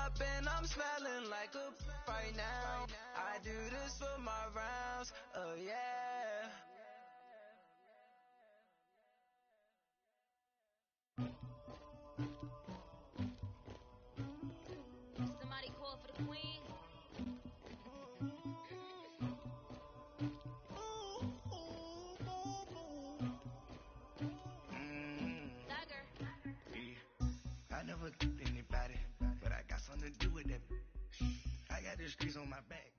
up and I'm smelling like a right now. I do this for my rounds, oh yeah. Somebody call for the queen. I never kicked anybody, but I got something to do with that. I got the streets on my back.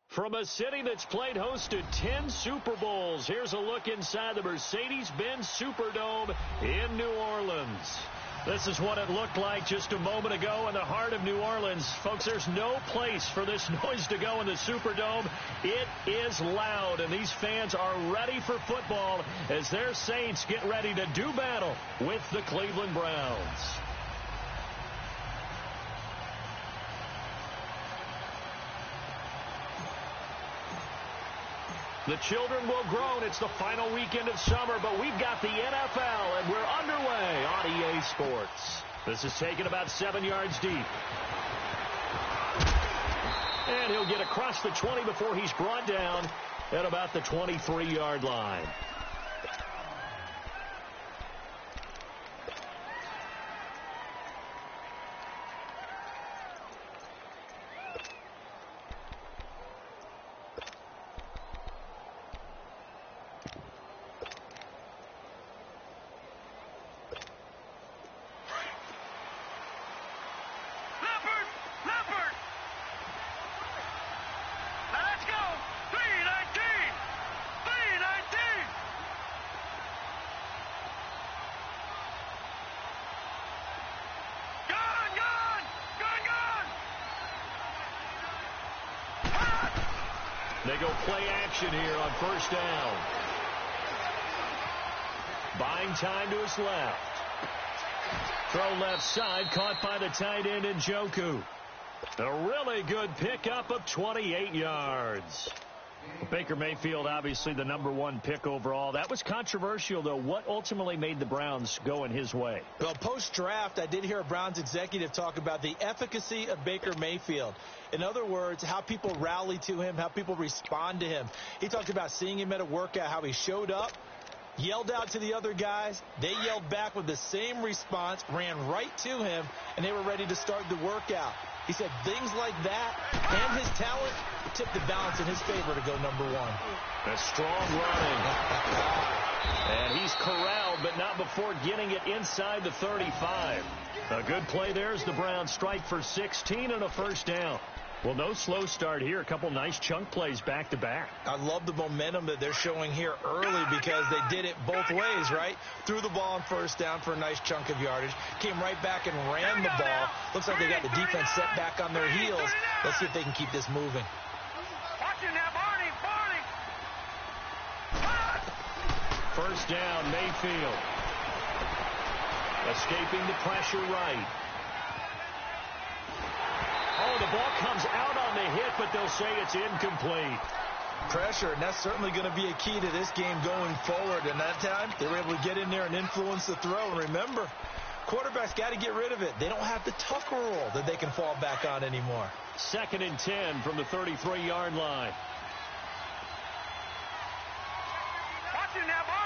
From a city that's played host to 10 Super Bowls, here's a look inside the Mercedes-Benz Superdome in New Orleans. This is what it looked like just a moment ago in the heart of New Orleans. Folks, there's no place for this noise to go in the Superdome. It is loud, and these fans are ready for football as their Saints get ready to do battle with the Cleveland Browns. The children will groan. It's the final weekend of summer, but we've got the NFL, and we're underway on EA Sports. This is taken about 7 yards deep. And he'll get across the 20 before he's brought down at about the 23-yard line. They go play action here on first down. Buying time to his left. Throw left side, caught by the tight end Njoku. A really good pickup of 28 yards. Baker Mayfield, obviously the #1 pick overall. That was controversial, though. What ultimately made the Browns go in his way? Well, post-draft, I did hear a Browns executive talk about the efficacy of Baker Mayfield. In other words, how people rally to him, how people respond to him. He talked about seeing him at a workout, how he showed up, yelled out to the other guys. They yelled back with the same response, ran right to him, and they were ready to start the workout. He said things like that and his talent tipped the balance in his favor to go #1. A strong running. And he's corralled, but not before getting it inside the 35. A good play there as the Browns strike for 16 and a first down. Well, no slow start here. A couple nice chunk plays back-to-back. I love the momentum that they're showing here early because they did it both ways, right? Threw the ball on first down for a nice chunk of yardage. Came right back and ran the ball. Looks like they got the defense set back on their heels. Let's see if they can keep this moving. Watch it now, Barney. First down, Mayfield. Escaping the pressure right. Oh, the ball comes out on the hit, but they'll say it's incomplete. Pressure, and that's certainly going to be a key to this game going forward. And that time, they were able to get in there and influence the throw. And remember, quarterbacks got to get rid of it. They don't have the Tucker rule that they can fall back on anymore. 2nd and 10 from the 33-yard line. Watch it now, Barney.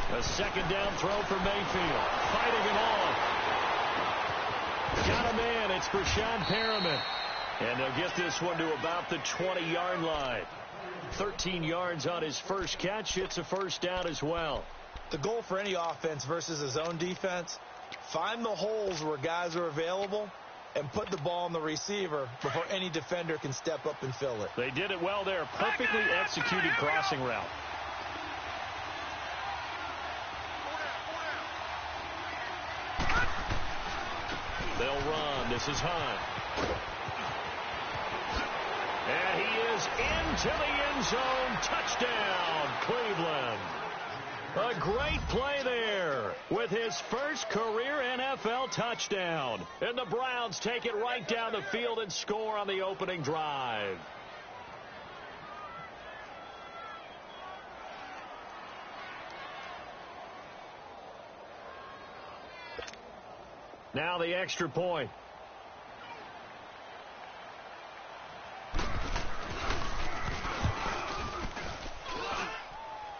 A 2nd down throw for Mayfield. Fighting him off. Got a man. It's Brashad Perriman. And they'll get this one to about the 20-yard line. 13 yards on his first catch. It's a first down as well. The goal for any offense versus a zone defense, find the holes where guys are available and put the ball on the receiver before any defender can step up and fill it. They did it well there. Perfectly executed crossing route. They'll run. This is Hunt. And he is into the end zone. Touchdown, Cleveland. A great play there with his first career NFL touchdown. And the Browns take it right down the field and score on the opening drive. Now the extra point.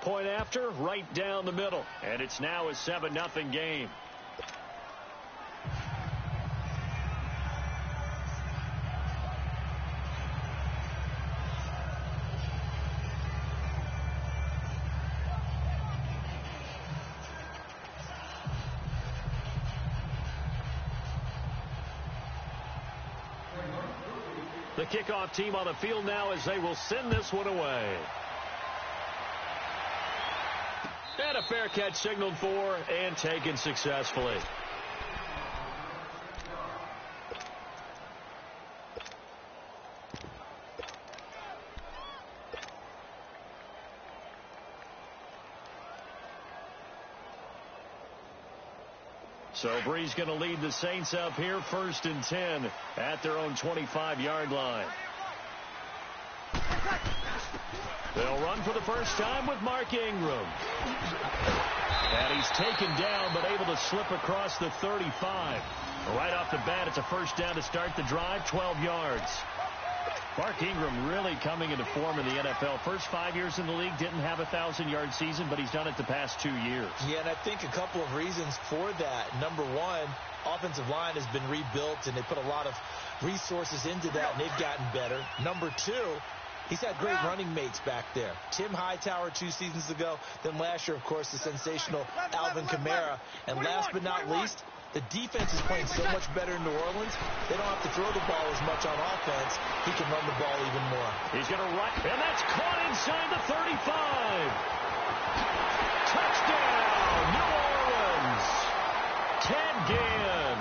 Point after, right down the middle. And it's now a 7-0 game. The kickoff team on the field now as they will send this one away. And a fair catch signaled for and taken successfully. So Bree's going to lead the Saints up here 1st and 10 at their own 25-yard line. They'll run for the first time with Mark Ingram. And he's taken down but able to slip across the 35. Right off the bat, it's a first down to start the drive, 12 yards. Mark Ingram really coming into form in the NFL. First 5 years in the league, didn't have a 1,000-yard season, but he's done it the past 2 years. Yeah, and I think a couple of reasons for that. Number one, offensive line has been rebuilt, and they put a lot of resources into that, and they've gotten better. Number two, he's had great running mates back there. Tim Hightower 2 seasons ago. Then last year, of course, the sensational Alvin Kamara. And last but not least, the defense is playing so much better in New Orleans, they don't have to throw the ball as much on offense. He can run the ball even more. He's going to run, and that's caught inside the 35. Touchdown, New Orleans. Ted Ginn,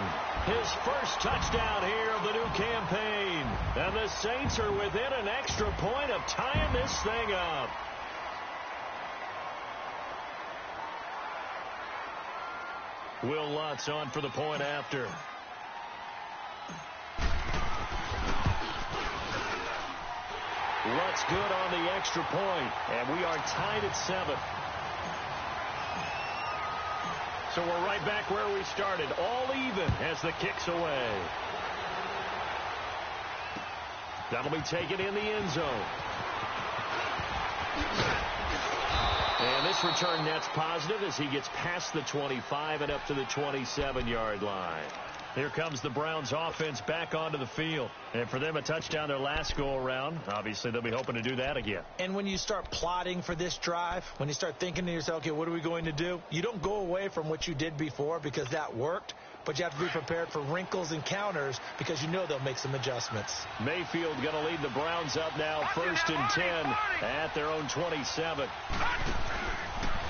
his first touchdown here of the new campaign. And the Saints are within an extra point of tying this thing up. Will Lutz on for the point after. Lutz good on the extra point, and we are tied at 7. So we're right back where we started, all even as the kick's away. That'll be taken in the end zone. And this return net's positive as he gets past the 25 and up to the 27-yard line. Here comes the Browns offense back onto the field. And for them, a touchdown their last go-around. Obviously, they'll be hoping to do that again. And when you start plotting for this drive, when you start thinking to yourself, okay, what are we going to do? You don't go away from what you did before because that worked. But you have to be prepared for wrinkles and counters because you know they'll make some adjustments. Mayfield going to lead the Browns up now 1st and 10 at their own 27.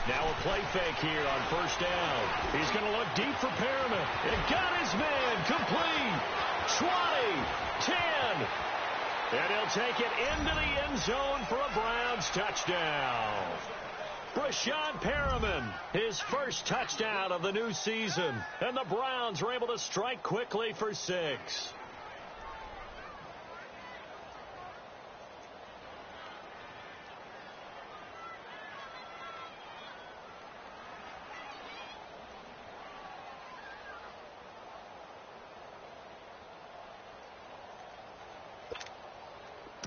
Now a play fake here on first down. He's going to look deep for Perriman. It got his man complete. 20, 10. And he'll take it into the end zone for a Browns touchdown. Brashad Perriman, his first touchdown of the new season. And the Browns were able to strike quickly for 6.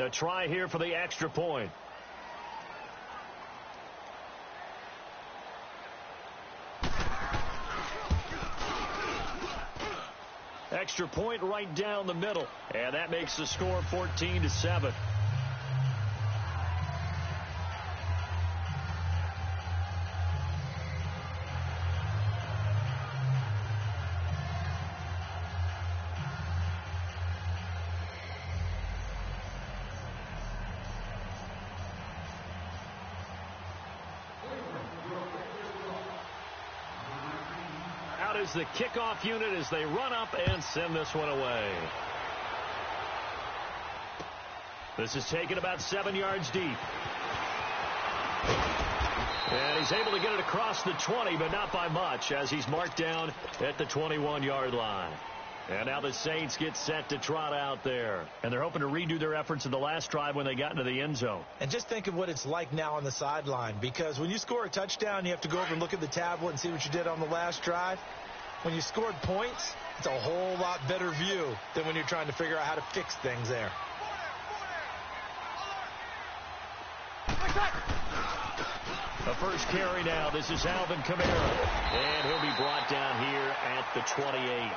A try here for the extra point. Extra point right down the middle. And that makes the score 14-7. Is the kickoff unit as they run up and send this one away. This is taken about 7 yards deep. And he's able to get it across the 20, but not by much as he's marked down at the 21-yard line. And now the Saints get set to trot out there. And they're hoping to redo their efforts in the last drive when they got into the end zone. And just think of what it's like now on the sideline. Because when you score a touchdown, you have to go over and look at the tablet and see what you did on the last drive. When you scored points, it's a whole lot better view than when you're trying to figure out how to fix things there. The first carry now. This is Alvin Kamara. And he'll be brought down here at the 28.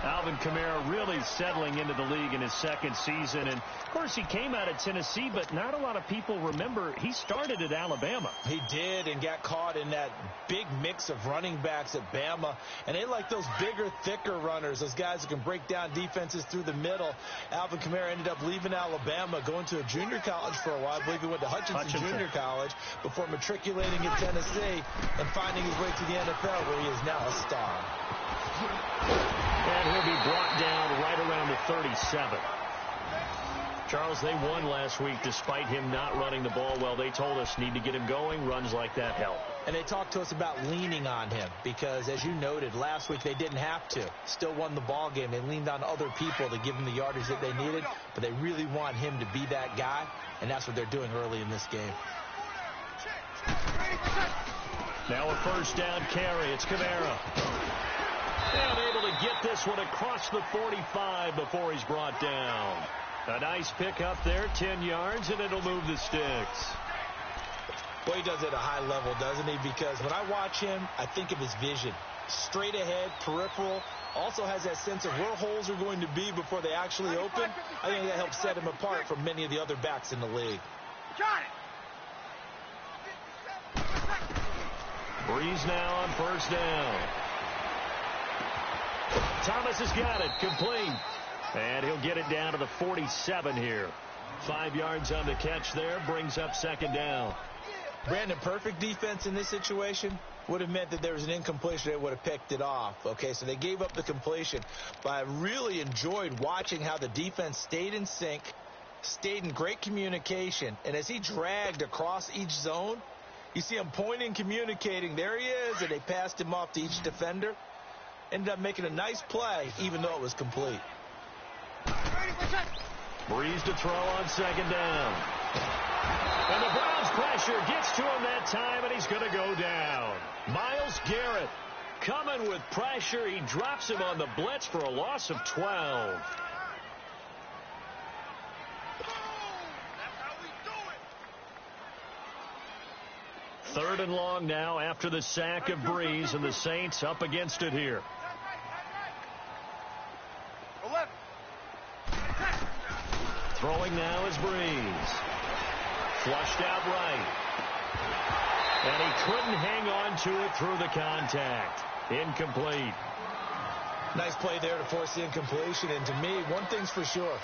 Alvin Kamara really settling into the league in his second season. And, of course, he came out of Tennessee, but not a lot of people remember he started at Alabama. He did, and got caught in that big mix of running backs at Bama. And they like those bigger, thicker runners, those guys who can break down defenses through the middle. Alvin Kamara ended up leaving Alabama, going to a junior college for a while. I believe he went to Hutchinson Junior College before matriculating in Tennessee and finding his way to the NFL, where he is now a star. And he'll be brought down right around the 37. Charles, they won last week despite him not running the ball well. They told us need to get him going. Runs like that help. And they talked to us about leaning on him because, as you noted, last week they didn't have to. Still won the ball game. They leaned on other people to give them the yardage that they needed, but they really want him to be that guy, and that's what they're doing early in this game. Now a first down carry. It's Kamara. And able to get this one across the 45 before he's brought down. A nice pickup there, 10 yards, and it'll move the sticks. Well, he does it at a high level, doesn't he? Because when I watch him, I think of his vision. Straight ahead, peripheral. Also has that sense of where holes are going to be before they actually open. I think that helps set him apart from many of the other backs in the league. Got it. Breeze now on first down. Thomas has got it. Complete. And he'll get it down to the 47 here. 5 yards on the catch there. Brings up second down. Brandon, perfect defense in this situation would have meant that there was an incompletion. They would have picked it off. Okay, so they gave up the completion. But I really enjoyed watching how the defense stayed in sync, stayed in great communication. And as he dragged across each zone, you see him pointing, communicating. There he is, and they passed him off to each defender. Ended up making a nice play, even though it was complete. Breeze to throw on second down. And the Browns pressure gets to him that time, and he's going to go down. Myles Garrett coming with pressure. He drops him on the blitz for a loss of 12. Third and long now after the sack of Breeze, and the Saints up against it here. 11. Throwing now is Breeze. Flushed out right. And he couldn't hang on to it through the contact. Incomplete. Nice play there to force the incompletion. And to me, one thing's for sure.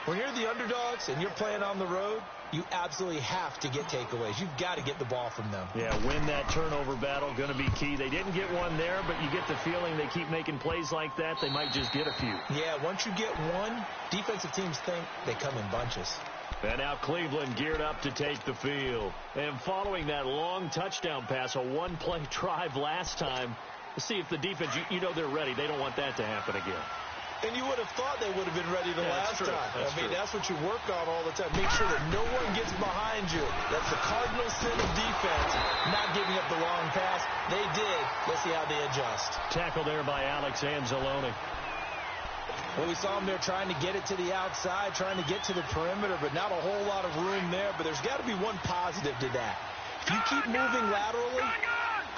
When you're the underdogs and you're playing on the road, you absolutely have to get takeaways. You've got to get the ball from them. Yeah, win that turnover battle, going to be key. They didn't get one there, but you get the feeling they keep making plays like that, they might just get a few. Yeah, once you get one, defensive teams think they come in bunches. And now Cleveland geared up to take the field. And following that long touchdown pass, a one-play drive last time, let's see if the defense, you know they're ready. They don't want that to happen again. And you would have thought they would have been ready the last time. That's what you work on all the time. Make sure that no one gets behind you. That's the cardinal sin of defense, not giving up the long pass. They did. Let's see how they adjust. Tackle there by Alex Anzalone. Well, we saw him there trying to get it to the outside, trying to get to the perimeter, but not a whole lot of room there. But there's got to be one positive to that. If you keep moving laterally,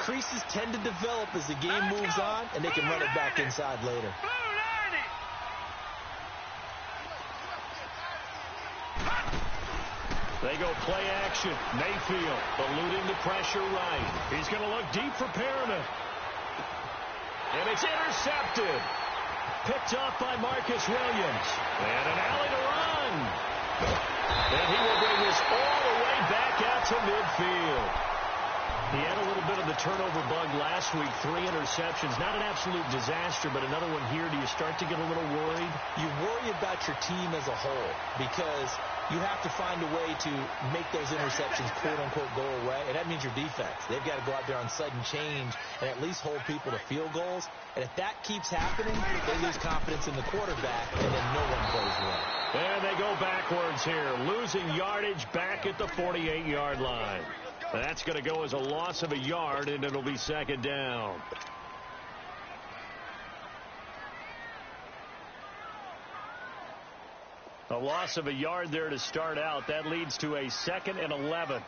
creases tend to develop as the game moves on, and they can run it back inside later. They go play action. Mayfield eluding the pressure right. He's going to look deep for Perriman. And it's intercepted. Picked off by Marcus Williams. And an alley to run. And he will bring this all the way back out to midfield. He had a little bit of the turnover bug last week. 3 interceptions. Not an absolute disaster, but another one here. Do you start to get a little worried? You worry about your team as a whole because you have to find a way to make those interceptions, quote-unquote, go away, and that means your defense. They've got to go out there on sudden change and at least hold people to field goals. And if that keeps happening, they lose confidence in the quarterback, and then no one plays well. And they go backwards here, losing yardage back at the 48-yard line. That's going to go as a loss of a yard, and it'll be second down. A loss of a yard there to start out. That leads to a 2nd and 11.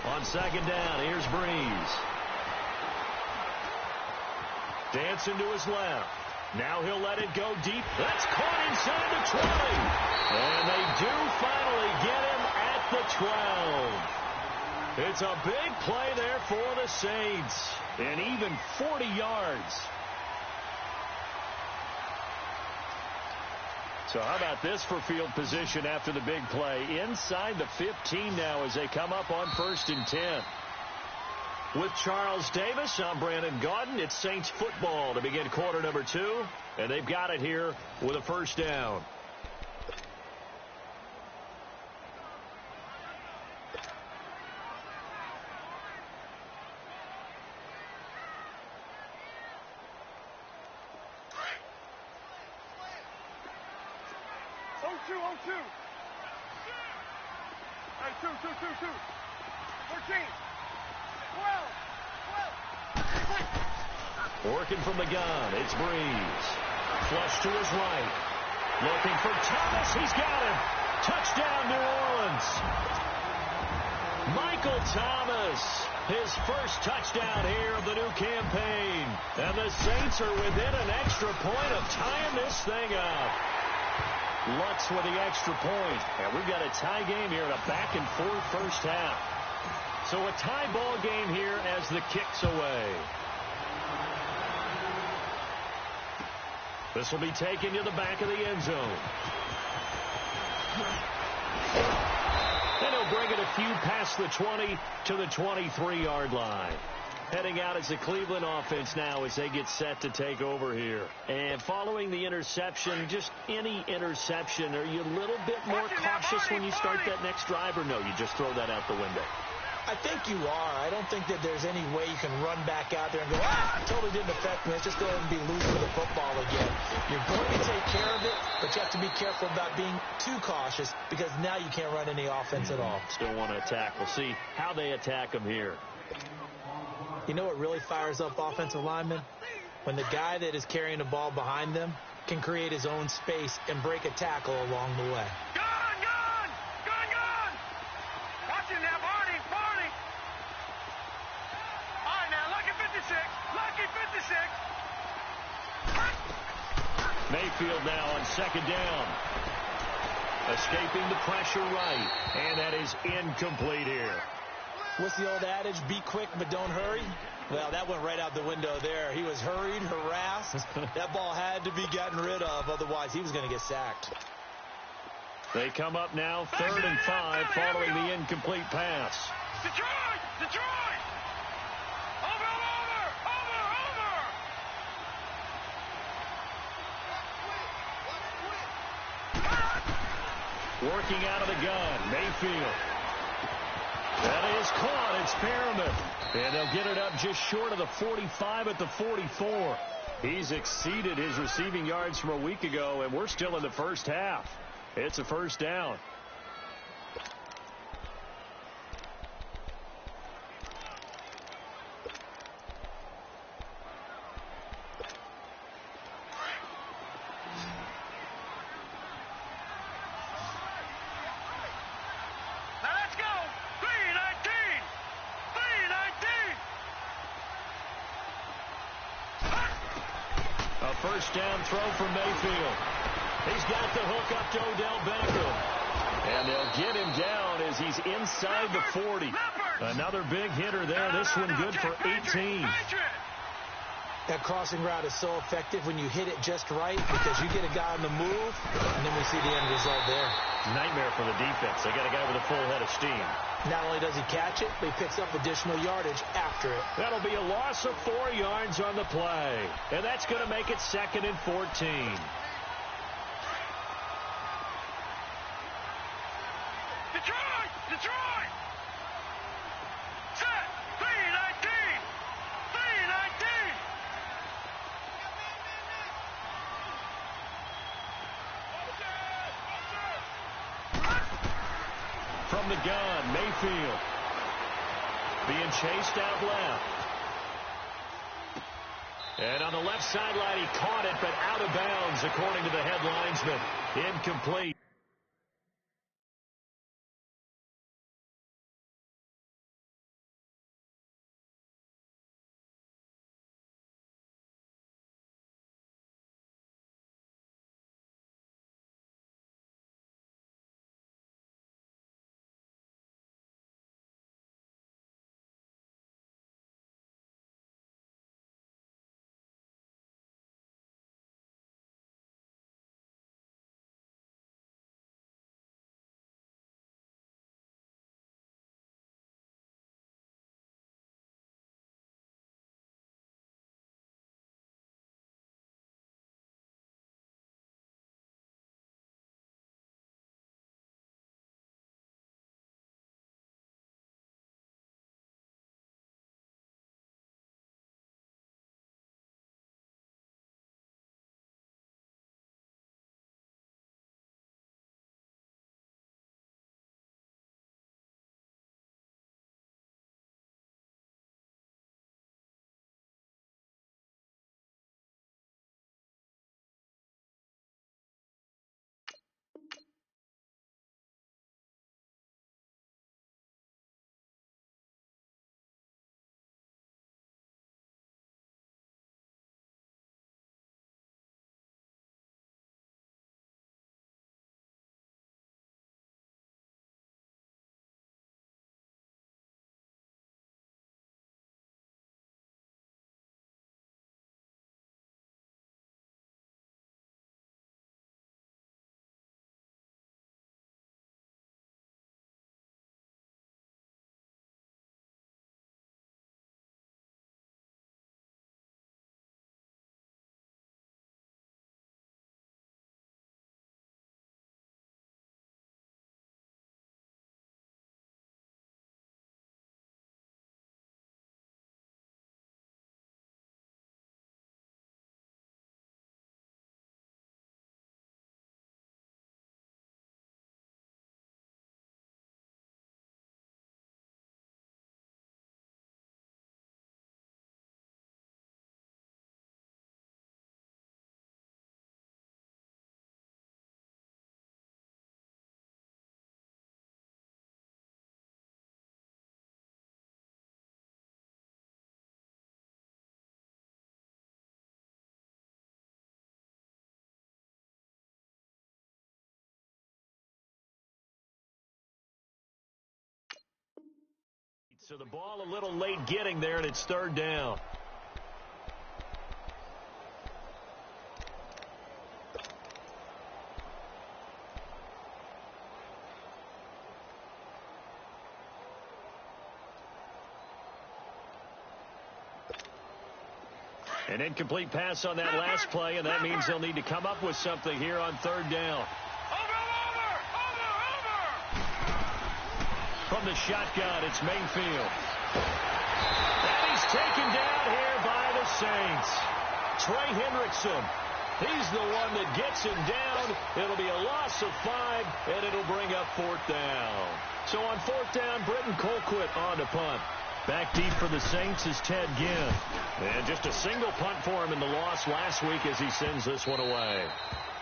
On 2nd down, here's Breeze. Dancing to his left. Now he'll let it go deep. That's caught inside the 20. And they do finally get him at the 12. It's a big play there for the Saints. And even 40 yards. So how about this for field position after the big play? Inside the 15 now as they come up on 1st and 10. With Charles Davis, I'm Brandon Gaudin. It's Saints football to begin quarter number 2. And they've got it here with a 1st down. Working from the gun, it's Breeze. Flush to his right. Looking for Thomas. He's got him. Touchdown, New Orleans. Michael Thomas, his first touchdown here of the new campaign. And the Saints are within an extra point of tying this thing up. Lutz with the extra point. And we've got a tie game here in a back-and-forth first half. So a tie ball game here as the kick's away. This will be taken to the back of the end zone. And he'll bring it a few past the 20 to the 23-yard line. Heading out as the Cleveland offense now as they get set to take over here. And following the interception, just any interception, are you a little bit more cautious when you start that next drive, or no, you just throw that out the window? I think you are. I don't think that there's any way you can run back out there and go, totally didn't affect me. Let's just go ahead and be loose with the football again. You're going to take care of it, but you have to be careful about being too cautious because now you can't run any offense at all. Still want to attack. We'll see how they attack them here. You know what really fires up offensive linemen? When the guy that is carrying the ball behind them can create his own space and break a tackle along the way. Watching now, Barney. All right, now, lucky 56. Mayfield now on 2nd down. Escaping the pressure right. And that is incomplete here. What's the old adage? Be quick, but don't hurry. Well, that went right out the window there. He was hurried, harassed. That ball had to be gotten rid of. Otherwise, he was going to get sacked. They come up now 3rd and 5 following the incomplete pass. Detroit! Over! Working out of the gun, Mayfield. That is caught. It's Perriman. And they'll get it up just short of the 45 at the 44. He's exceeded his receiving yards from a week ago, and we're still in the first half. It's a 1st down. Now let's go! 319! A 1st down throw from Mayfield. He's got the hook up to Odell Beckham. And they'll get him down as he's inside the 40. Another big hitter there. This one good for 18. That crossing route is so effective when you hit it just right because you get a guy on the move, and then we see the end result there. Nightmare for the defense. They got a guy with a full head of steam. Not only does he catch it, but he picks up additional yardage after it. That'll be a loss of 4 yards on the play. And that's going to make it 2nd and 14. Detroit! Set! 319! From the gun, Mayfield. Being chased out left. And on the left sideline, he caught it, but out of bounds, according to the head linesman. Incomplete. So the ball a little late getting there, and it's third down. An incomplete pass on that last play, and that means they'll need to come up with something here on third down. From the shotgun, it's Mayfield. And he's taken down here by the Saints. Trey Hendrickson. He's the one that gets him down. It'll be a loss of 5, and it'll bring up fourth down. So on fourth down, Britton Colquitt on to punt. Back deep for the Saints is Ted Ginn. And just a single punt for him in the loss last week as he sends this one away.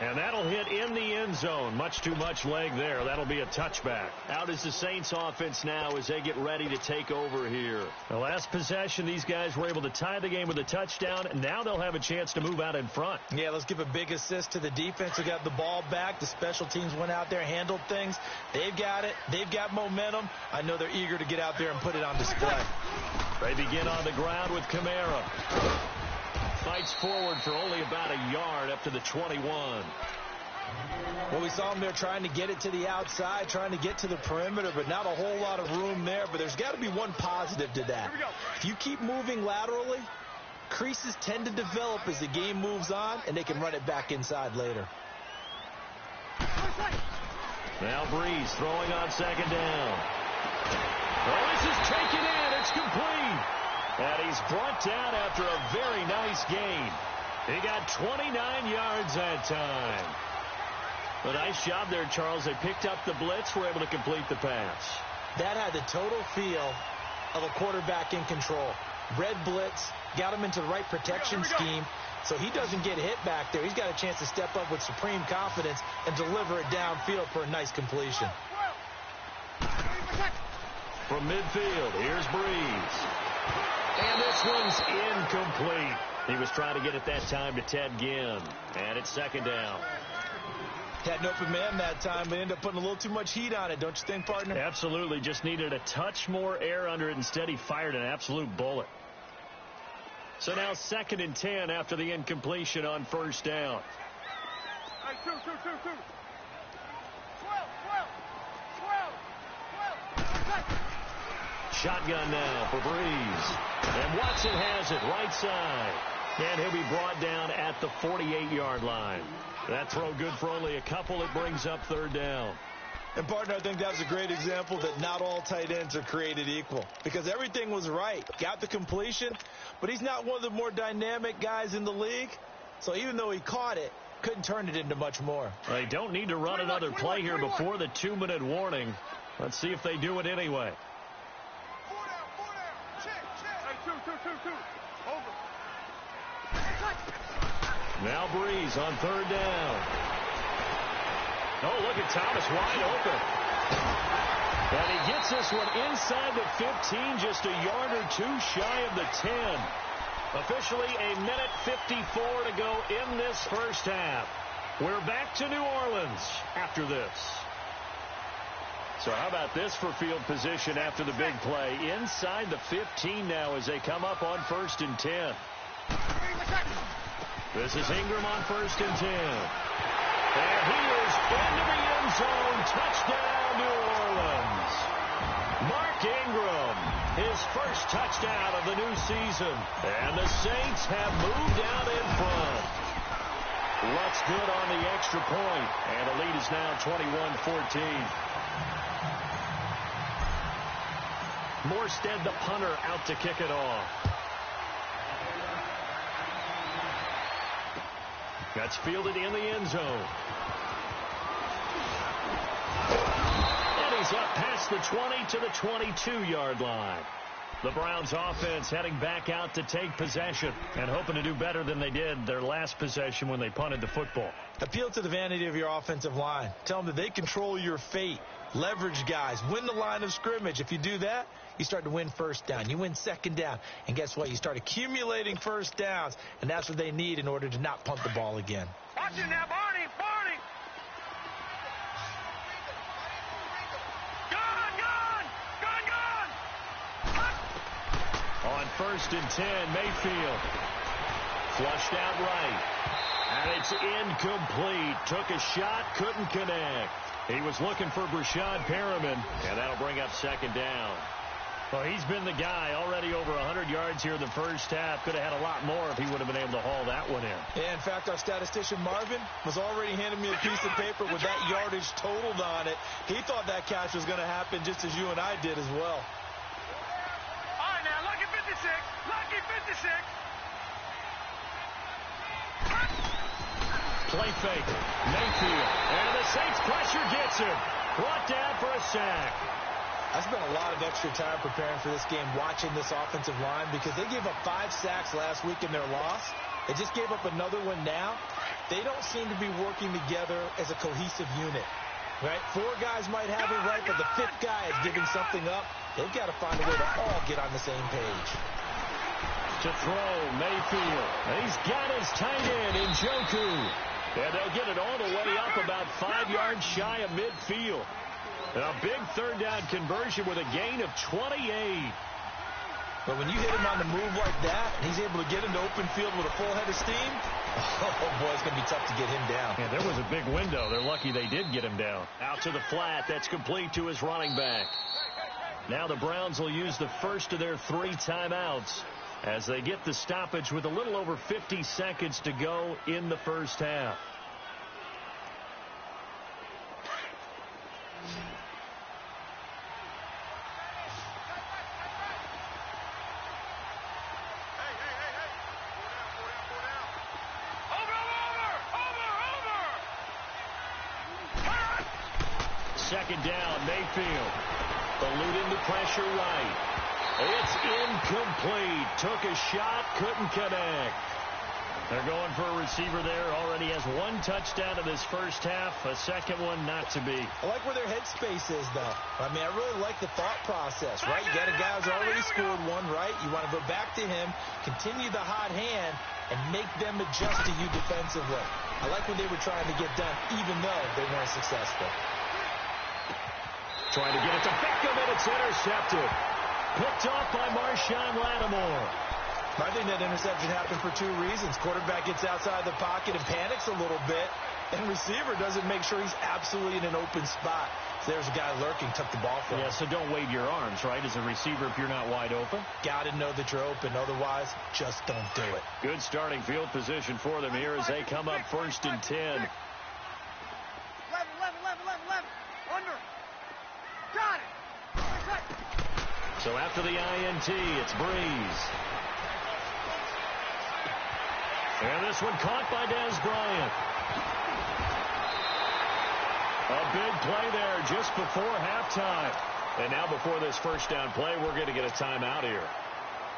And that'll hit in the end zone. Much too much leg there. That'll be a touchback. Out is the Saints offense now as they get ready to take over here. The last possession, these guys were able to tie the game with a touchdown, and now they'll have a chance to move out in front. Yeah, let's give a big assist to the defense who got the ball back. The special teams went out there, handled things. They've got it. They've got momentum. I know they're eager to get out there and put it on display. They begin on the ground with Kamara. Fights forward for only about a yard up to the 21. Well, we saw him there trying to get it to the outside, trying to get to the perimeter, but not a whole lot of room there. But there's got to be one positive to that. If you keep moving laterally, creases tend to develop as the game moves on, and they can run it back inside later. Now Breeze throwing on second down. Oh, this is taken in. It's complete. And he's brought down after a very nice gain. He got 29 yards that time. A nice job there, Charles. They picked up the blitz, were able to complete the pass. That had the total feel of a quarterback in control. read blitz, got him into the right protection scheme, so he doesn't get hit back there. He's got a chance to step up with supreme confidence and deliver it downfield for a nice completion. From midfield, here's Breeze. And this one's incomplete. He was trying to get it that time to Ted Ginn. And it's second down. Had an open man that time, but ended up putting a little too much heat on it, don't you think, partner? Absolutely. Just needed a touch more air under it. Instead, he fired an absolute bullet. So now 2nd and 10 after the incompletion on first down. Hey, two. 12. Shotgun now for Breeze. And Watson has it right side. And he'll be brought down at the 48-yard line. That throw good for only a couple. It brings up 3rd down. And, partner, I think that's a great example that not all tight ends are created equal. Because everything was right. Got the completion, but he's not one of the more dynamic guys in the league. So even though he caught it, couldn't turn it into much more. They don't need to run another play here before the 2-minute warning. Let's see if they do it anyway. 4 down. Check. Hey, two. Over. Now Breeze on 3rd down. Oh, look at Thomas wide open. And he gets this one inside the 15, just a yard or two shy of the 10. Officially a minute 54 to go in this first half. We're back to New Orleans after this. So how about this for field position after the big play? Inside the 15 now as they come up on 1st and 10. This is Ingram on 1st and 10. And he is into the end zone. Touchdown, New Orleans. Mark Ingram, his first touchdown of the new season. And the Saints have moved out in front. Looks good on the extra point. And the lead is now 21-14. Morstead, the punter, out to kick it off. That's fielded in the end zone. And he's up past the 20 to the 22-yard line. The Browns offense heading back out to take possession and hoping to do better than they did their last possession when they punted the football. Appeal to the vanity of your offensive line. Tell them that they control your fate. Leverage guys. Win the line of scrimmage. If you do that, you start to win 1st down. You win 2nd down. And guess what? You start accumulating 1st downs. And that's what they need in order to not punt the ball again. Watch it now, Barney. Gun. On 1st and 10, Mayfield. Flushed out right. And it's incomplete. Took a shot, couldn't connect. He was looking for Brashad Perriman, and that'll bring up 2nd down. Well, he's been the guy already over 100 yards here in the first half. Could have had a lot more if he would have been able to haul that one in. Yeah, in fact, our statistician Marvin was already handing me a piece of paper with that yardage totaled on it. He thought that catch was going to happen just as you and I did as well. All right, now, lucky 56. Lucky 56. Play fake. Mayfield. And the Saints pressure gets him. Brought down for a sack. I spent a lot of extra time preparing for this game watching this offensive line because they gave up 5 sacks last week in their loss. They just gave up another one now. They don't seem to be working together as a cohesive unit. Right? 4 guys might have it right, but the 5th guy is giving something up. They've got to find a way to all get on the same page. To throw, Mayfield. He's got his tight end in Njoku. And they'll get it all the way up about 5 yards shy of midfield. A big 3rd down conversion with a gain of 28. But when you hit him on the move like that, and he's able to get into open field with a full head of steam, oh boy, it's going to be tough to get him down. Yeah, there was a big window. They're lucky they did get him down. Out to the flat. That's complete to his running back. Now the Browns will use the first of their 3 timeouts as they get the stoppage with a little over 50 seconds to go in the first half. Second down, Mayfield. Eluding the pressure right. It's incomplete. Took a shot, couldn't connect. They're going for a receiver there. Already has one touchdown in this first half. A second one not to be. I like where their headspace is, though. I mean, I really like the thought process, right? You got a guy who's already scored one, right? You want to go back to him, continue the hot hand, and make them adjust to you defensively. I like what they were trying to get done, even though they weren't successful. Trying to get it to Beckham, and it's intercepted. Picked off by Marshawn Lattimore. I think that interception happened for two reasons. Quarterback gets outside the pocket and panics a little bit, and receiver doesn't make sure he's absolutely in an open spot. So there's a guy lurking, took the ball from him. Yeah, so don't wave your arms, right, as a receiver if you're not wide open. Got to know that you're open. Otherwise, just don't do it. Good starting field position for them here as they come up 1st and 10. 11. Under. Got it. So after the INT, it's Breeze. And this one caught by Dez Bryant. A big play there just before halftime. And now before this first down play, we're going to get a timeout here,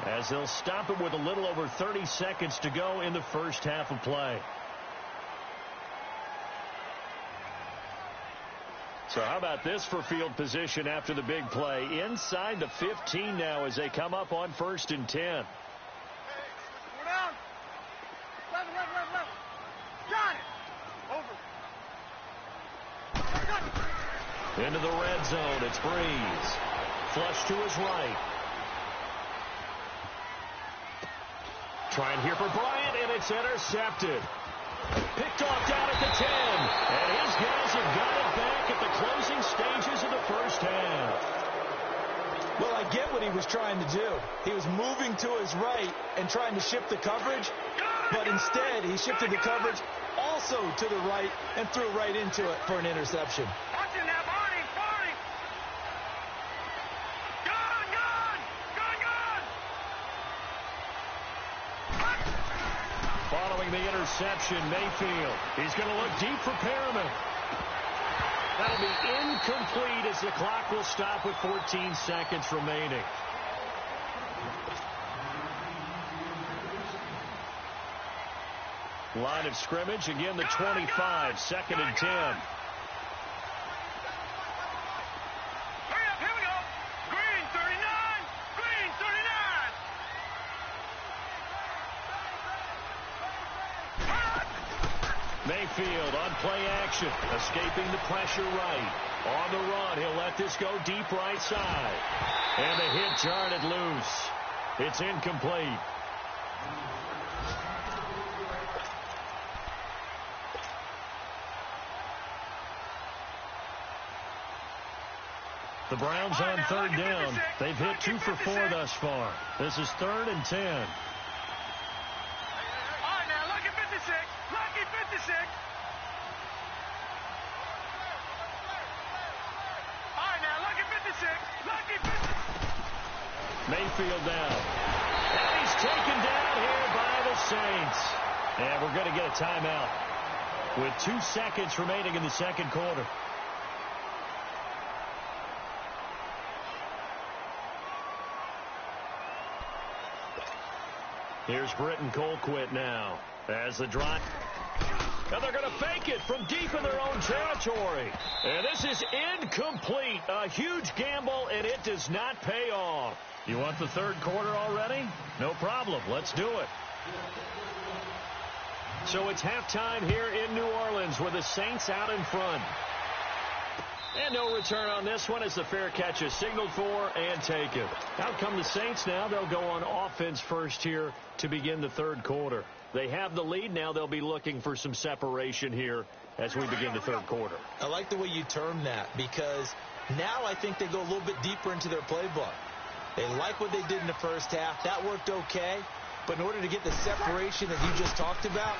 as they'll stop it with a little over 30 seconds to go in the first half of play. So how about this for field position after the big play? Inside the 15 now as they come up on 1st and 10. Go down. 11. Got it. Over. Into the red zone, it's Breeze. Flush to his right. Trying here for Bryant, and it's intercepted. Picked off down at the 10. And his guys have got it back at the closing stages of the first half. Well, I get what he was trying to do. He was moving to his right and trying to shift the coverage, but instead he shifted the coverage also to the right and threw right into it for an interception. Watch it now, Barney. Gone. Following the interception, Mayfield. He's going to look deep for Perriman. That'll be incomplete as the clock will stop with 14 seconds remaining. Line of scrimmage, again the 25, 2nd and 10. Hurry up, here we go. Green 39. Mayfield on play action, escaping the pressure right. On the run, he'll let this go deep right side. And the hit jarred it loose. It's incomplete. The Browns on 3rd down. They've hit 2 for 4 thus far. This is 3rd and 10. All right, now, lucky 56. Lucky 56. All right, now, lucky 56. Lucky 56. Mayfield down. And he's taken down here by the Saints. And we're going to get a timeout with 2 seconds remaining in the second quarter. Here's Britton Colquitt now as the drive. Now they're going to fake it from deep in their own territory. And this is incomplete. A huge gamble, and it does not pay off. You want the 3rd quarter already? No problem. Let's do it. So it's halftime here in New Orleans with the Saints out in front. And no return on this one as the fair catch is signaled for and taken. Out come the Saints now. They'll go on offense first here to begin the 3rd quarter. They have the lead. Now they'll be looking for some separation here as we begin the 3rd quarter. I like the way you term that, because now I think they go a little bit deeper into their playbook. They like what they did in the first half. That worked okay. But in order to get the separation that you just talked about,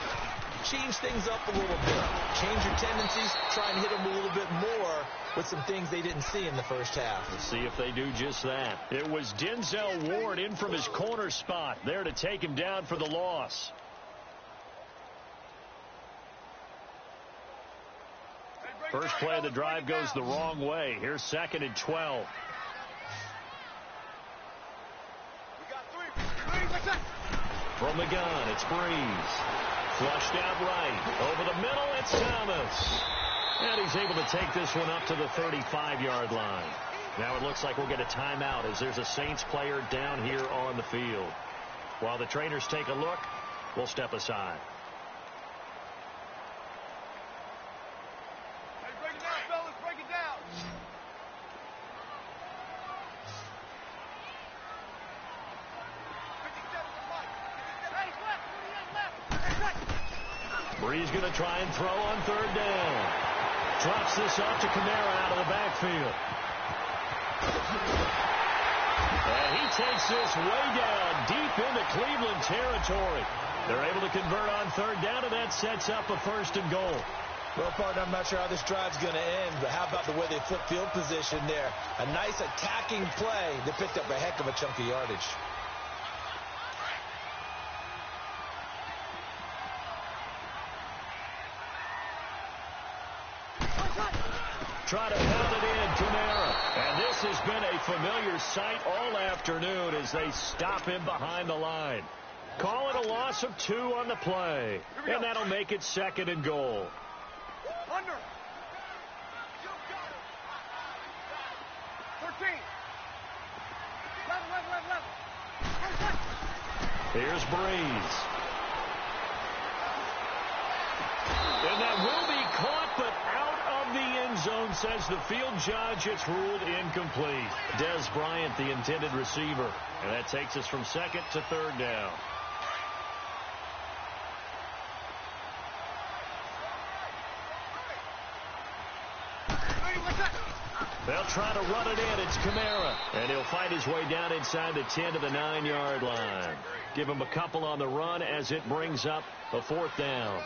change things up a little bit. Change your tendencies. Try and hit them a little bit more with some things they didn't see in the first half. Let's see if they do just that. It was Denzel Ward in from his corner spot there to take him down for the loss. First play of the drive goes the wrong way. Here's 2nd and 12. From the gun, it's Breeze. Flushed out right. Over the middle, it's Thomas. And he's able to take this one up to the 35-yard line. Now it looks like we'll get a timeout as there's a Saints player down here on the field. While the trainers take a look, we'll step aside. Hey, break it down, fellas. Break it down. Breeze going to try and throw on third down. Drops this off to Kamara out of the backfield. And he takes this way down deep into Cleveland territory. They're able to convert on third down, and that sets up a 1st and goal. Well, partner, I'm not sure how this drive's going to end, but how about the way they flip field position there? A nice attacking play that picked up a heck of a chunk of yardage. Try to pound it in, Kamara. And this has been a familiar sight all afternoon as they stop him behind the line. Call it a loss of 2 on the play. And that'll make it 2nd and goal. Under. 13. Level. Here's Breeze. And that will be caught, but out of the end zone, says the field judge. It's ruled incomplete. Des Bryant, the intended receiver. And that takes us from 2nd to 3rd down. They'll try to run it in. It's Kamara. And he'll find his way down inside the 10 to the 9-yard line. Give him a couple on the run as it brings up a 4th down.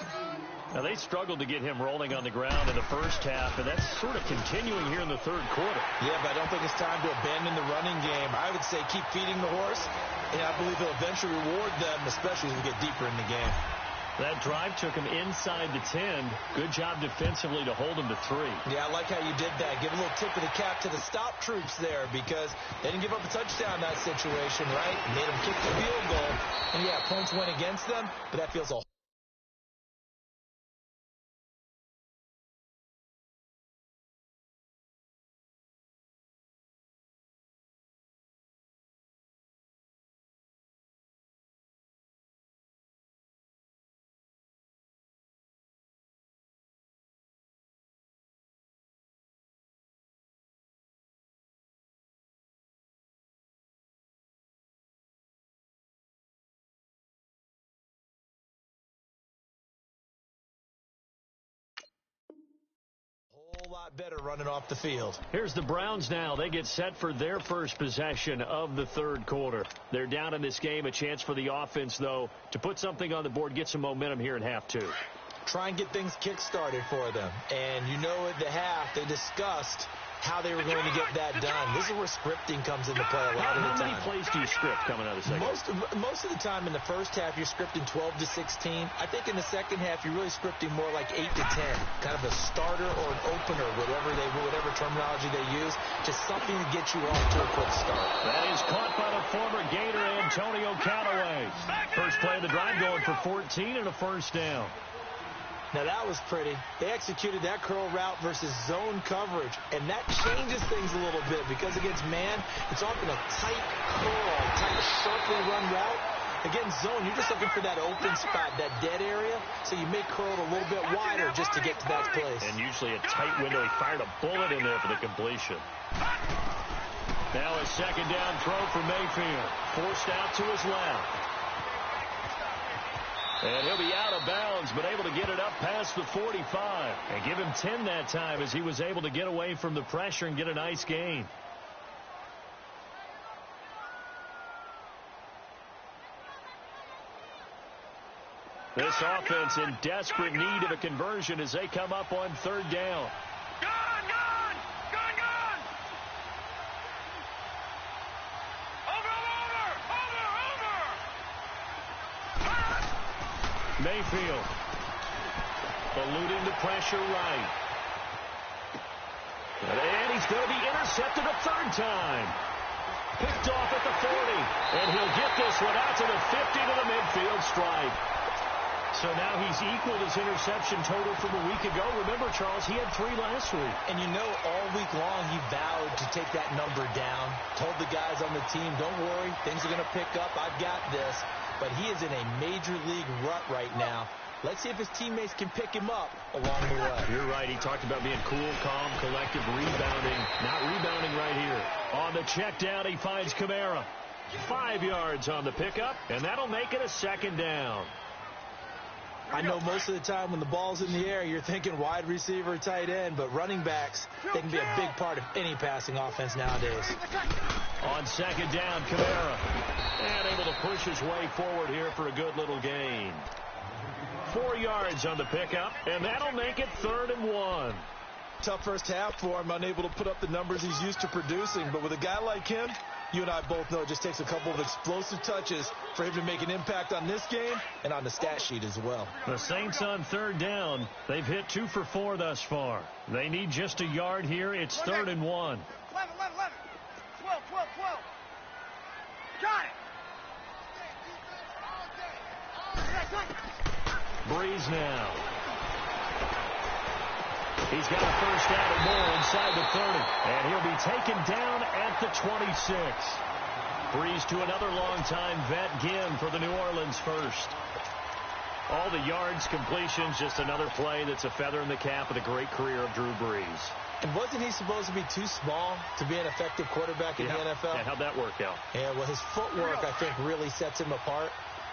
Now, they struggled to get him rolling on the ground in the first half, and that's sort of continuing here in the 3rd quarter. Yeah, but I don't think it's time to abandon the running game. I would say keep feeding the horse, and I believe he'll eventually reward them, especially as we get deeper in the game. That drive took him inside the 10. Good job defensively to hold him to 3. Yeah, I like how you did that. Give a little tip of the cap to the stop troops there because they didn't give up a touchdown in that situation, right? Made them kick the field goal. And, yeah, points went against them, but that feels a whole. Lot better running off the field. Here's the Browns now. They get set for their first possession of the 3rd quarter. They're down in this game. A chance for the offense, though, to put something on the board, get some momentum here in half 2. Try and get things kick-started for them. And you know at the half they discussed how they were going to get that done. This is where scripting comes into play a lot of the time. How many plays do you script coming out of the second? Most of the time in the first half, you're scripting 12 to 16. I think in the second half, you're really scripting more like 8 to 10. Kind of a starter or an opener, whatever terminology they use. Just something to get you off to a quick start. That is caught by the former Gator, Antonio Callaway. First play of the drive going for 14 and a 1st down. Now, that was pretty. They executed that curl route versus zone coverage, and that changes things a little bit because against man, it's often a tight curl, tight, sharply run route. Against zone, you're just looking for that open spot, that dead area, so you may curl it a little bit wider just to get to that place. And usually a tight window. He fired a bullet in there for the completion. Now a 2nd down throw for Mayfield. Forced out to his left. And he'll be out of bounds, but able to get it up past the 45. And give him 10 that time as he was able to get away from the pressure and get a nice gain. This offense in desperate need of a conversion as they come up on 3rd down. Mayfield eluding the pressure right. And he's going to be intercepted a 3rd time. picked off at the 40. And he'll get this one out to the 50 to the midfield stripe. So now he's equaled his interception total from a week ago. Remember, Charles, he had 3 last week. And you know, all week long he vowed to take that number down. Told the guys on the team, don't worry, things are going to pick up. I've got this. But he is in a major league rut right now. Let's see if his teammates can pick him up along the way. You're right. He talked about being cool, calm, collective, rebounding. Not rebounding right here. On the check down, he finds Kamara. 5 yards on the pickup, and that'll make it a 2nd down. I know most of the time when the ball's in the air, you're thinking wide receiver, tight end, but running backs, they can be a big part of any passing offense nowadays. On 2nd down, Kamara. And able to push his way forward here for a good little gain. 4 yards on the pickup, and that'll make it 3rd and 1. Tough first half for him, unable to put up the numbers he's used to producing. But with a guy like him, you and I both know it just takes a couple of explosive touches for him to make an impact on this game and on the stat sheet as well. The Saints on 3rd down. They've hit 2 for 4 thus far. They need just a yard here. It's 3rd and 1. 11, 12, 12, 12. Got it. Breeze now. He's got a first down and more inside the 30. And he'll be taken down at the 26. Breeze to another longtime vet, Ginn, for the New Orleans first. All the yards, completions, just another play that's a feather in the cap of the great career of Drew Brees. And wasn't he supposed to be too small to be an effective quarterback in the NFL? Yeah, how'd that work out? Yeah, well, his footwork, I think, really sets him apart.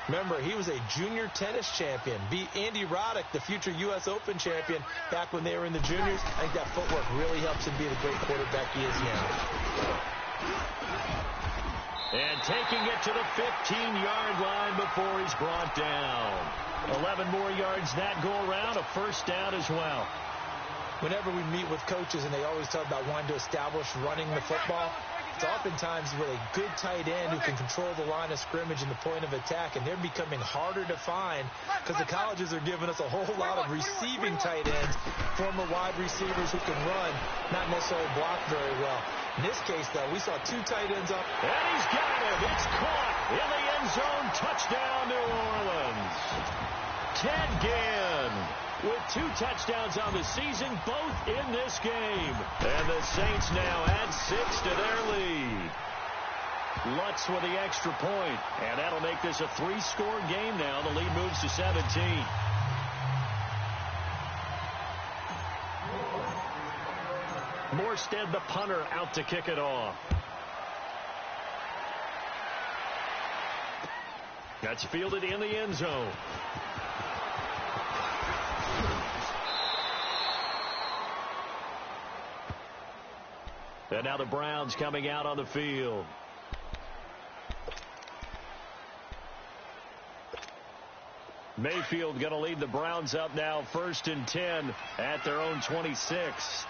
Remember, he was a junior tennis champion. Beat Andy Roddick, the future U.S. Open champion, back when they were in the juniors. I think that footwork really helps him be the great quarterback he is now. And taking it to the 15-yard line before he's brought down. 11 more yards that go around, a first down as well. Whenever we meet with coaches and they always talk about wanting to establish running the football, it's oftentimes with a good tight end who can control the line of scrimmage and the point of attack, and they're becoming harder to find because the colleges are giving us a whole lot of receiving tight ends, former wide receivers who can run, not necessarily block very well. In this case, though, we saw 2 tight ends up. And he's got it. It's caught in the end zone. Touchdown, New Orleans. Ted Ginn with 2 touchdowns on the season, both in this game. And the Saints now add 6 to their lead. Lutz with the extra point, and that'll make this a 3-score game now. The lead moves to 17. Morstead, the punter, out to kick it off. That's fielded in the end zone. And now the Browns coming out on the field. Mayfield going to lead the Browns up now, 1st and 10 at their own 26.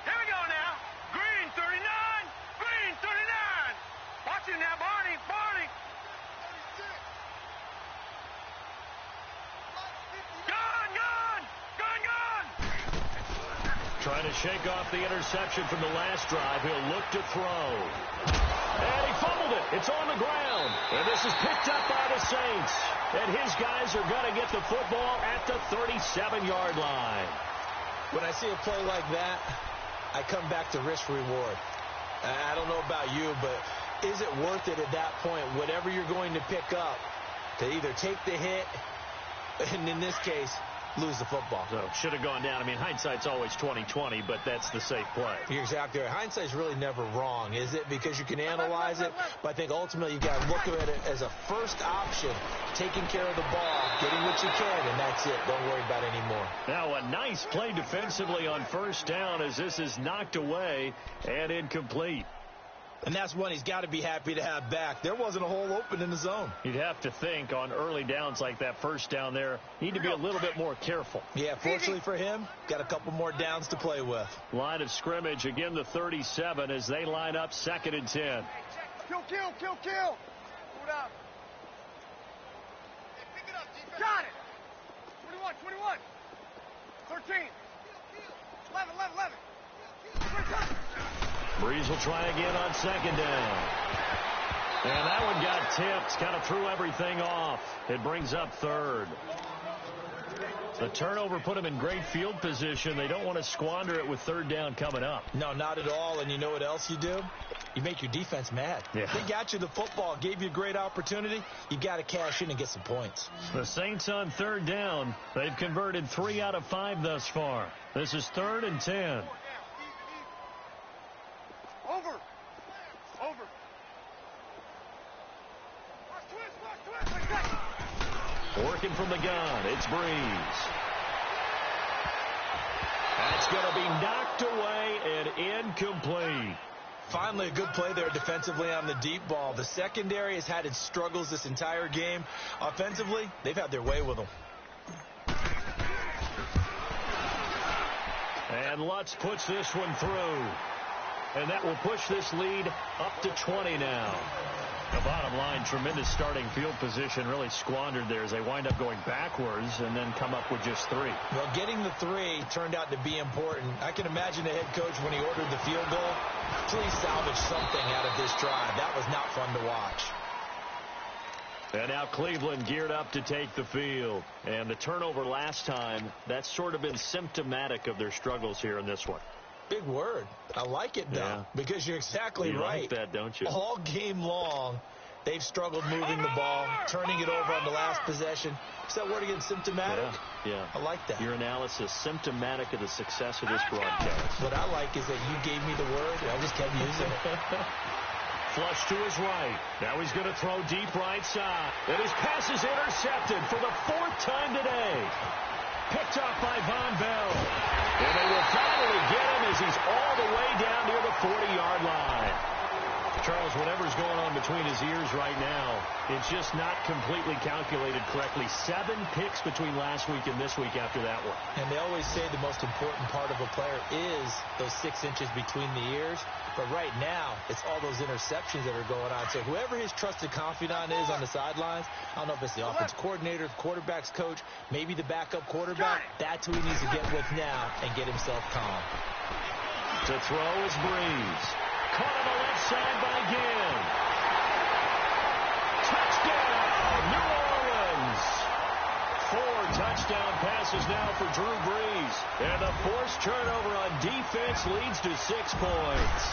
Here we go now. Green 39. Green 39. Watch it now, Barney. Barney. Gun. Trying to shake off the interception from the last drive. He'll look to throw. And he fumbled it. It's on the ground. And this is picked up by the Saints. And his guys are going to get the football at the 37-yard line. When I see a play like that, I come back to risk-reward. I don't know about you, but is it worth it at that point, whatever you're going to pick up, to either take the hit, and in this case, lose the football? So should have gone down. I mean, hindsight's always 20/20, but that's the safe play. You're exactly right. Hindsight's really never wrong, is it? Because you can analyze it, but I think ultimately you got to look at it as a first option, taking care of the ball, getting what you can, and that's it. Don't worry about it anymore. Now a nice play defensively on 1st down as this is knocked away and incomplete. And that's one he's got to be happy to have back. There wasn't a hole open in the zone. You'd have to think on early downs like that 1st down there, need to be a little bit more careful. Yeah, fortunately for him, got a couple more downs to play with. Line of scrimmage, again the 37 as they line up 2nd and 10. Kill. Move it up. Got it. 21. 13. 11. Breeze will try again on second down. And that one got tipped. Kind of threw everything off. It brings up third. The turnover put them in great field position. They don't want to squander it with third down coming up. No, not at all. And you know what else you do? You make your defense mad. Yeah. They got you the football, gave you a great opportunity. You got to cash in and get some points. The Saints on third down. They've converted 3 out of 5 thus far. This is 3rd and 10. Over. Working from the gun, it's Breeze. That's going to be knocked away and incomplete. Finally, a good play there defensively on the deep ball. The secondary has had its struggles this entire game. Offensively, they've had their way with them. And Lutz puts this one through. And that will push this lead up to 20 now. The bottom line, tremendous starting field position, really squandered there as they wind up going backwards and then come up with just 3. Well, getting the 3 turned out to be important. I can imagine the head coach when he ordered the field goal. Please salvage something out of this drive. That was not fun to watch. And now Cleveland geared up to take the field. And the turnover last time, that's sort of been symptomatic of their struggles here in this one. Big word. I like it, though, because you're exactly right. You like that, don't you? All game long, they've struggled moving the ball, turning it over on the last possession. Is that word again, symptomatic? Yeah. I like that. Your analysis, symptomatic of the success of this broadcast. What I like is that you gave me the word, and I just kept using it. Flush to his right. Now he's going to throw deep right side. And his pass is intercepted for the 4th time today. Picked off by Von Bell. And they will finally get him as he's all the way down near the 40-yard line. Charles, whatever's going on between his ears right now, it's just not completely calculated correctly. 7 picks between last week and this week after that one. And they always say the most important part of a player is those 6 inches between the ears. But right now, it's all those interceptions that are going on. So whoever his trusted confidant is on the sidelines, I don't know if it's the offense coordinator, the quarterback's coach, maybe the backup quarterback, that's who he needs to get with now and get himself calm. To throw is Breeze. Caught on the left side by Ginn. Touchdown, New Orleans. 4 touchdown passes now for Drew Brees. And the forced turnover on defense leads to 6 points.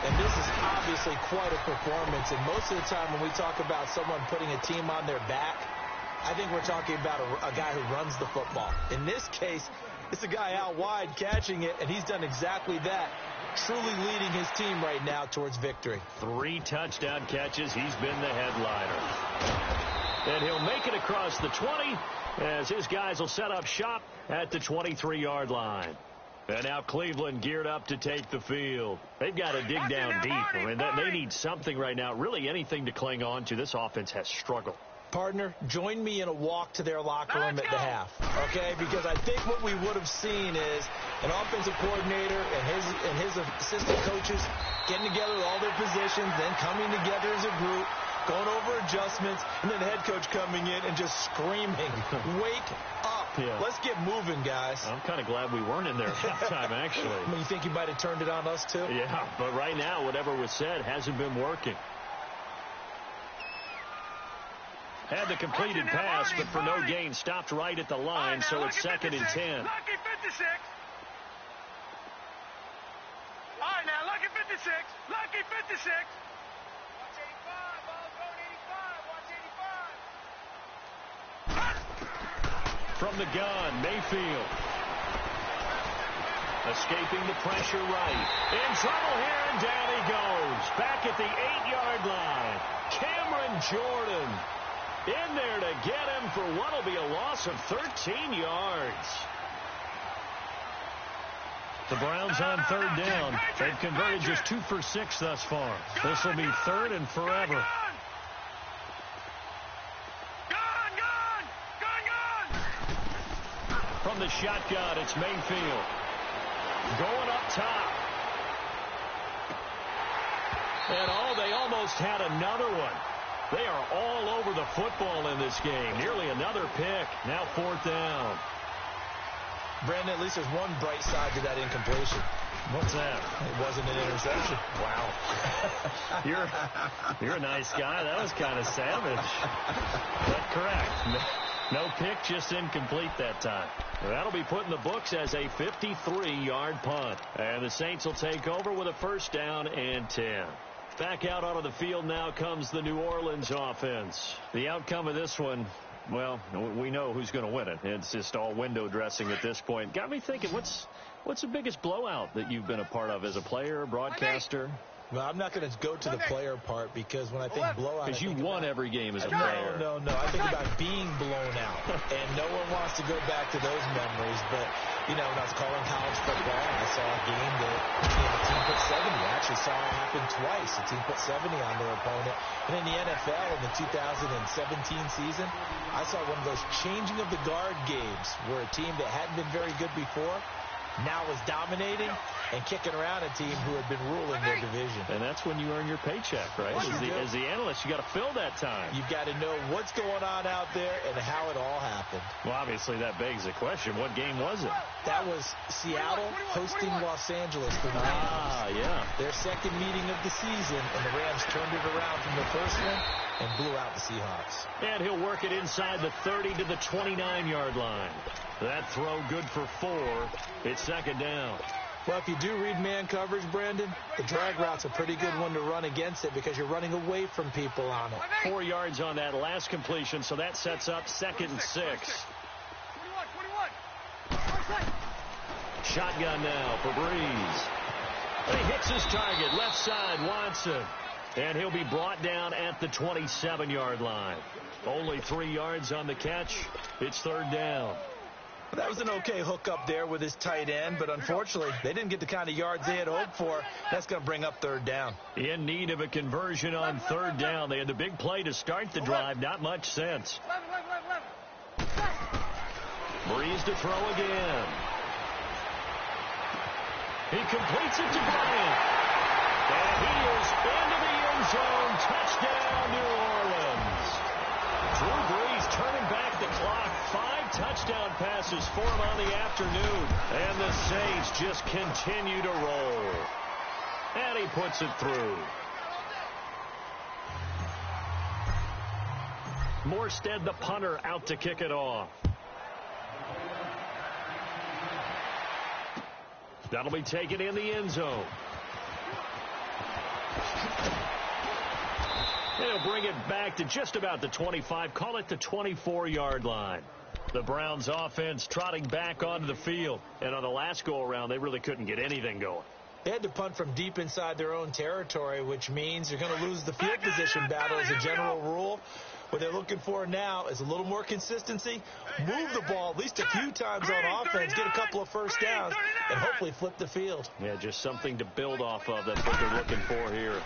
And this is obviously quite a performance. And most of the time when we talk about someone putting a team on their back, I think we're talking about a guy who runs the football. In this case, it's a guy out wide catching it, and he's done exactly that. Truly leading his team right now towards victory. 3 touchdown catches. He's been the headliner. And he'll make it across the 20 as his guys will set up shop at the 23-yard line. And now Cleveland geared up to take the field. They've got to dig down deep. I mean, they need something right now, really anything to cling on to. This offense has struggled. Partner, join me in a walk to their locker room at the half, okay? Because I think what we would have seen is an offensive coordinator and his assistant coaches getting together with all their positions, then coming together as a group, going over adjustments, and then the head coach coming in and just screaming, wake up. Yeah. Let's get moving, guys. I'm kind of glad we weren't in there at that time, actually. I mean, you think you might have turned it on us, too? Yeah, but right now, whatever was said hasn't been working. Had the completed pass, but for no gain, stopped right at the line, so it's 2nd and 10. Lucky 56. All right, now, lucky 56. Lucky 56. Watch 85. Ball's going 85. Watch 85. From the gun, Mayfield. Escaping the pressure right. In trouble here, and down he goes. Back at the 8-yard line. Cameron Jordan in there to get him for what will be a loss of 13 yards. The Browns on 3rd down. They've converted just 2 for 6 thus far. This will be 3rd and forever. From the shotgun, it's Mayfield. Going up top. And they almost had another one. They are all over the football in this game. Nearly another pick. Now 4th down. Brandon, at least there's one bright side to that incompletion. What's that? It wasn't an interception. Wow. You're a nice guy. That was kind of savage. But correct. No pick, just incomplete that time. That'll be put in the books as a 53-yard punt. And the Saints will take over with a first down and 10. Back out onto the field now comes the New Orleans offense. The outcome of this one, well, we know who's going to win it. It's just all window dressing at this point. Got me thinking, what's the biggest blowout that you've been a part of as a player, broadcaster? Well, I'm not going to go to the player part because when I think blowout, because you won every game as a player. No. I think about being blown out, and no one wants to go back to those memories. But, when I was calling college football, I saw a game that a team put 70. I actually saw it happen twice. A team put 70 on their opponent. And in the NFL in the 2017 season, I saw one of those changing of the guard games where a team that hadn't been very good before now was dominating and kicking around a team who had been ruling their division. And that's when you earn your paycheck, right? As the analyst, you got to fill that time. You've got to know what's going on out there and how it all happened. Well, obviously, that begs the question, what game was it? That was Seattle hosting Los Angeles for the Rams. Yeah. Their second meeting of the season, and the Rams turned it around from the first one and blew out the Seahawks. And he'll work it inside the 30 to the 29-yard line. That throw good for 4. It's second down. Well, if you do read man coverage, Brandon, the drag route's a pretty good one to run against it because you're running away from people on it. 4 yards on that last completion, so that sets up 2nd and 6. 21. Shotgun now for Breeze. And he hits his target, left side, Watson. And he'll be brought down at the 27-yard line. Only 3 yards on the catch. It's third down. That was an okay hook up there with his tight end, but unfortunately, they didn't get the kind of yards they had hoped for. That's going to bring up third down. In need of a conversion on third down. They had the big play to start the drive. Not much sense. Breeze to throw again. He completes it to Bryant. And he is into the end zone. Touchdown, New Orleans. Drew Brees turning back the clock. 5 touchdown passes for him on the afternoon. And the Saints just continue to roll. And he puts it through. Morstead, the punter, out to kick it off. That'll be taken in the end zone. They'll bring it back to just about the 25. Call it the 24-yard line. The Browns offense trotting back onto the field. And on the last go-around, they really couldn't get anything going. They had to punt from deep inside their own territory, which means you're going to lose the field position battle as a general rule. What they're looking for now is a little more consistency, move the ball at least a few times on offense, get a couple of first downs, and hopefully flip the field. Yeah, just something to build off of. That's what they're looking for here.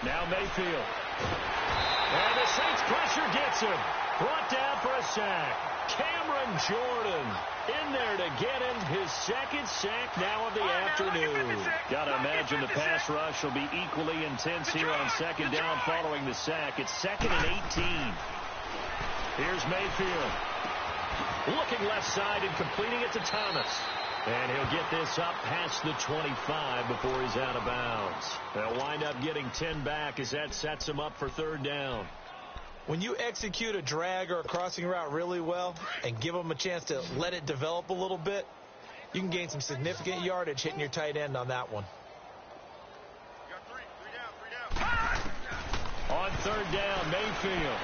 Now Mayfield. And the Saints pressure gets him. Brought down for a sack. Cameron Jordan in there to get him his second sack now of the afternoon. Got to imagine the pass rush will be equally intense here on second down following the sack. It's 2nd and 18. Here's Mayfield. Looking left side and completing it to Thomas. And he'll get this up past the 25 before he's out of bounds. They'll wind up getting 10 back as that sets him up for third down. When you execute a drag or a crossing route really well and give them a chance to let it develop a little bit, you can gain some significant yardage hitting your tight end on that one. On third down, Mayfield.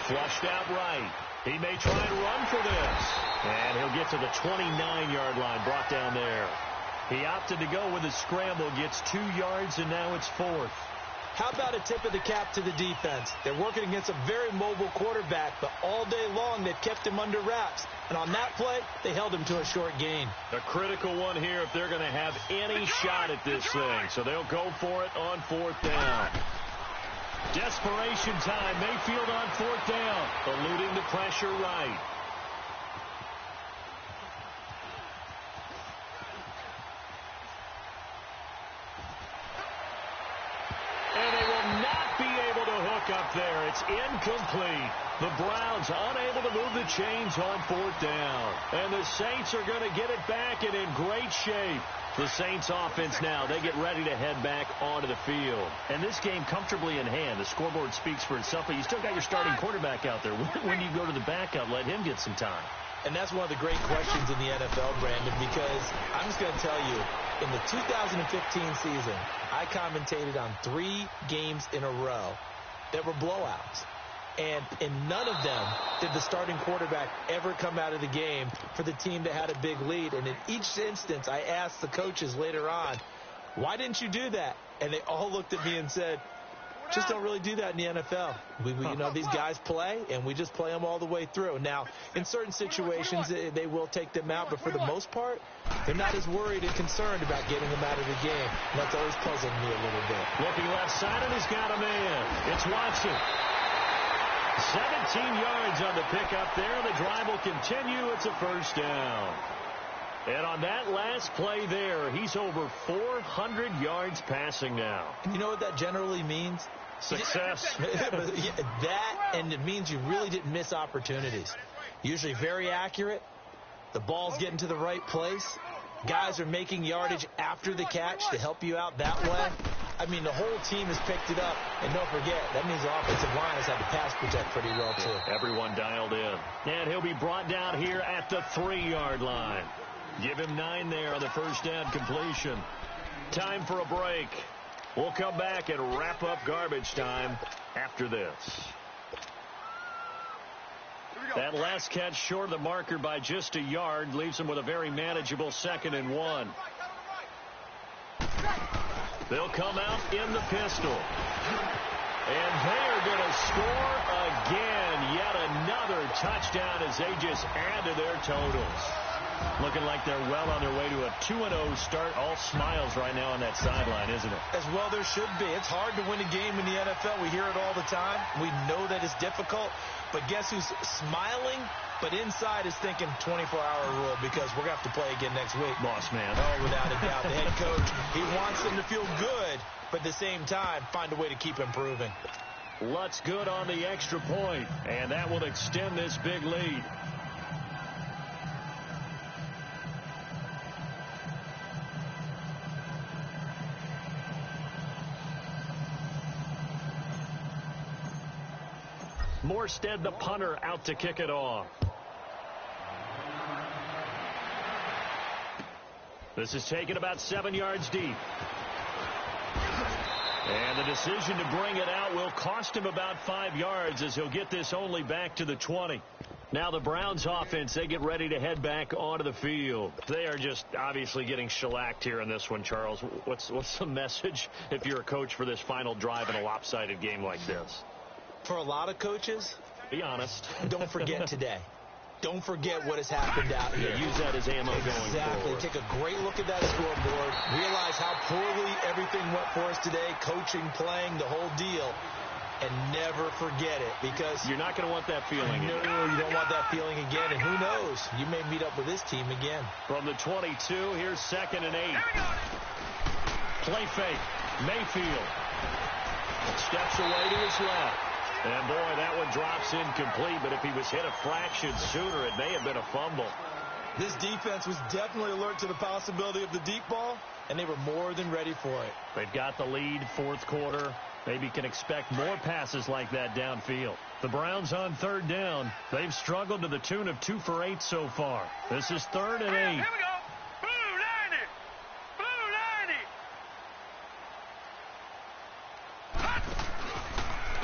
Flushed out right. He may try and run for this. And he'll get to the 29-yard line, brought down there. He opted to go with a scramble, gets 2 yards, and now it's 4th. How about a tip of the cap to the defense? They're working against a very mobile quarterback, but all day long they've kept him under wraps. And on that play, they held him to a short gain. A critical one here if they're going to have any shot at this thing. So they'll go for it on 4th down. Desperation time. Mayfield on 4th down. Eluding the pressure right. And they will not be able to hook pickup there. It's incomplete. The Browns unable to move the chains on 4th down. And the Saints are going to get it back and in great shape. The Saints offense now, they get ready to head back onto the field. And this game comfortably in hand. The scoreboard speaks for itself, but you still got your starting quarterback out there. When do you go to the backup? Let him get some time. And that's one of the great questions in the NFL, Brandon, because I'm just going to tell you, in the 2015 season, I commentated on 3 games in a row that were blowouts. And in none of them did the starting quarterback ever come out of the game for the team that had a big lead. And in each instance, I asked the coaches later on, why didn't you do that? And they all looked at me and said, just don't really do that in the NFL. You know, these guys play, and we just play them all the way through. Now, in certain situations, they will take them out, but for the most part, they're not as worried and concerned about getting them out of the game. And that's always puzzled me a little bit. Looking left side, and he's got a man. It's Watson. 17 yards on the pickup there. The drive will continue. It's a first down. And on that last play there, he's over 400 yards passing now. You know what that generally means? Success. That, and it means you really didn't miss opportunities. Usually very accurate. The ball's getting to the right place. Guys are making yardage after the catch to help you out that way. I mean, the whole team has picked it up. And don't forget, that means the offensive line has had to pass protect pretty well, too. Everyone dialed in. And he'll be brought down here at the 3-yard line. Give him 9 there on the first down completion. Time for a break. We'll come back and wrap up garbage time after this. That last catch short of the marker by just a yard leaves him with a very manageable 2nd and 1. They'll come out in the pistol. And they are going to score again. Yet another touchdown as they just add to their totals. Looking like they're well on their way to a 2-0 start. All smiles right now on that sideline, isn't it? As well there should be. It's hard to win a game in the NFL. We hear it all the time. We know that it's difficult. But guess who's smiling? But inside is thinking 24-hour rule because we're going to have to play again next week. Boss man. Oh, without a doubt. The head coach, he wants them to feel good, but at the same time, find a way to keep improving. Lutz good on the extra point, and that will extend this big lead. Morstead, the punter, out to kick it off. This is taken about 7 yards deep. And the decision to bring it out will cost him about 5 yards as he'll get this only back to the 20. Now the Browns offense, they get ready to head back onto the field. They are just obviously getting shellacked here in this one, Charles. What's the message if you're a coach for this final drive in a lopsided game like this? For a lot of coaches, be honest. Don't forget today. Don't forget what has happened out here. Yeah, use that as ammo going forward. Exactly. Take a great look at that scoreboard. Realize how poorly everything went for us today. Coaching, playing, the whole deal. And never forget it because you're not going to want that feeling again. No, you don't want that feeling again. And who knows? You may meet up with this team again. From the 22, here's 2nd and 8. Play fake. Mayfield steps away to his left. And, boy, that one drops incomplete. But if he was hit a fraction sooner, it may have been a fumble. This defense was definitely alert to the possibility of the deep ball, and they were more than ready for it. They've got the lead, 4th quarter. Maybe can expect more passes like that downfield. The Browns on 3rd down. They've struggled to the tune of 2 for 8 so far. This is 3rd and 8. Here we go. Blue 90. Blue 90.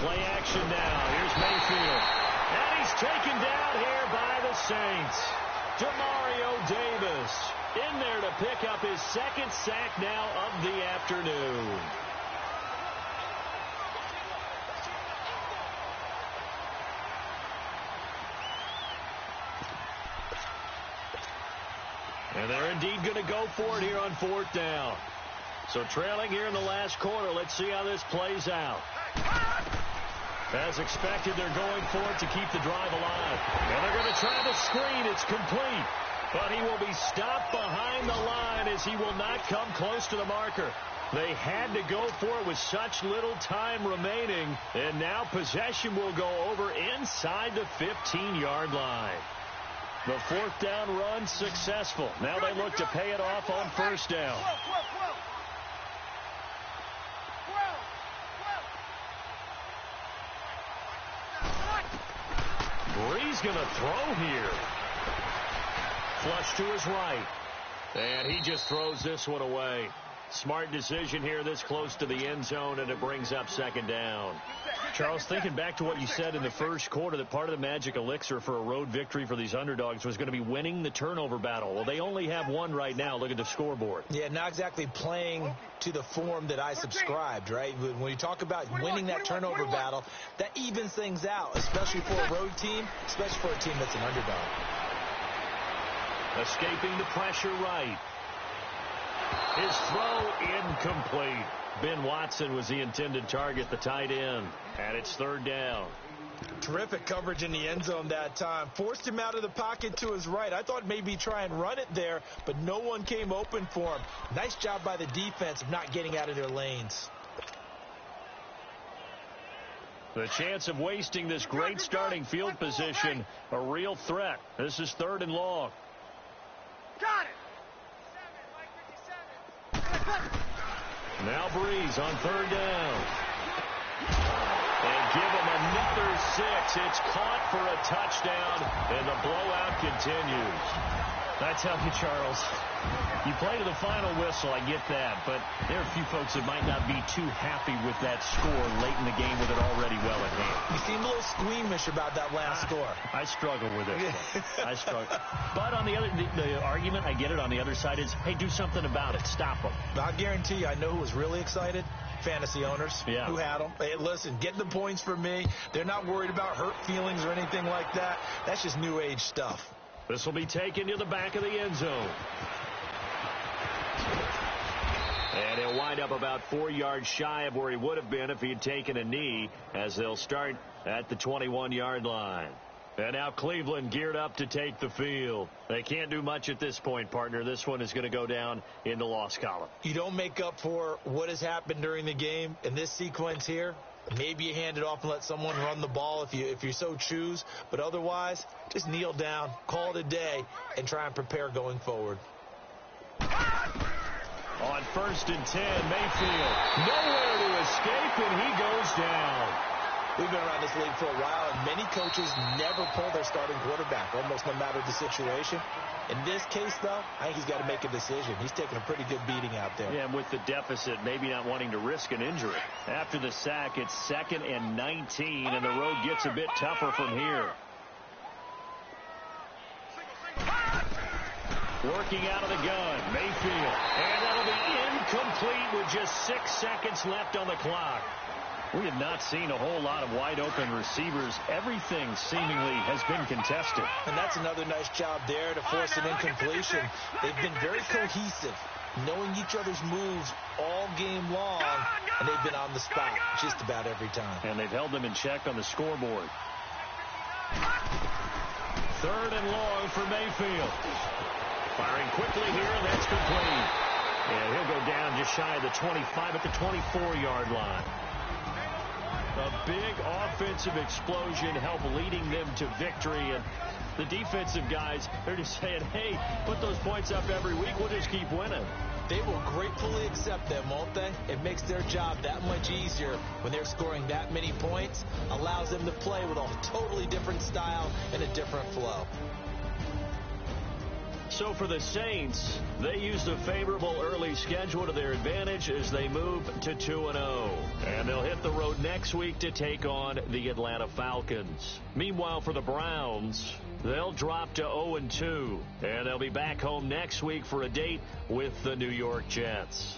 Play action now. Here's Mayfield. And he's taken down here by the Saints. Demario Davis in there to pick up his 2nd sack now of the afternoon. And they're indeed going to go for it here on 4th down. So trailing here in the last quarter. Let's see how this plays out. As expected, they're going for it to keep the drive alive. And they're going to try the screen. It's complete. But he will be stopped behind the line as he will not come close to the marker. They had to go for it with such little time remaining, and now possession will go over inside the 15-yard line. The fourth down run successful. Now they look to pay it off on first down. Bree's going to throw here. Flush to his right. And he just throws this one away. Smart decision here this close to the end zone, and it brings up second down. Charles, thinking back to what you said in the first quarter, that part of the magic elixir for a road victory for these underdogs was going to be winning the turnover battle. Well, they only have one right now. Look at the scoreboard. Yeah, not exactly playing to the form that I subscribed, right? When you talk about winning that turnover battle, that evens things out, especially for a road team, especially for a team that's an underdog. Escaping the pressure right. His throw incomplete. Ben Watson was the intended target, the tight end. And it's third down. Terrific coverage in the end zone that time. Forced him out of the pocket to his right. I thought maybe try and run it there, but no one came open for him. Nice job by the defense of not getting out of their lanes. The chance of wasting this great starting field position, a real threat. This is third and long. Got it. Now Breeze on third down. And give him another 6. It's caught for a touchdown, and the blowout continues. I tell you, Charles, you play to the final whistle, I get that, but there are a few folks that might not be too happy with that score late in the game with it already well at hand. You seem a little squeamish about that last score. I struggle with it. I struggle. But on the other, the argument, I get it, on the other side is, hey, do something about it. Stop them. I'll guarantee you, I know who was really excited. Fantasy owners who had them. Hey, listen, get the points for me. They're not worried about hurt feelings or anything like that. That's just new age stuff. This will be taken to the back of the end zone. And he'll wind up about 4 yards shy of where he would have been if he had taken a knee, as they'll start at the 21-yard line. And now Cleveland geared up to take the field. They can't do much at this point, partner. This one is going to go down in the loss column. You don't make up for what has happened during the game in this sequence here. Maybe you hand it off and let someone run the ball if you so choose. But otherwise, just kneel down, call it a day, and try and prepare going forward. On 1st and 10, Mayfield nowhere to escape, and he goes down. We've been around this league for a while, and many coaches never pull their starting quarterback, almost no matter the situation. In this case, though, I think he's got to make a decision. He's taking a pretty good beating out there. Yeah, and with the deficit, maybe not wanting to risk an injury. After the sack, it's 2nd and 19, and the road gets a bit tougher from here. Working out of the gun, Mayfield. And that'll be incomplete with just 6 seconds left on the clock. We have not seen a whole lot of wide-open receivers. Everything seemingly has been contested. And that's another nice job there to force an incompletion. They've been very cohesive, knowing each other's moves all game long, and they've been on the spot just about every time. And they've held them in check on the scoreboard. 3rd and long for Mayfield. Firing quickly here, and that's complete. And he'll go down just shy of the 25 at the 24-yard line. A big offensive explosion helped leading them to victory. And the defensive guys, they're just saying, hey, put those points up every week. We'll just keep winning. They will gratefully accept them, won't they? It makes their job that much easier when they're scoring that many points. Allows them to play with a totally different style and a different flow. So for the Saints, they used a favorable early schedule to their advantage as they move to 2-0. And they'll hit the road next week to take on the Atlanta Falcons. Meanwhile, for the Browns, they'll drop to 0-2. And they'll be back home next week for a date with the New York Jets.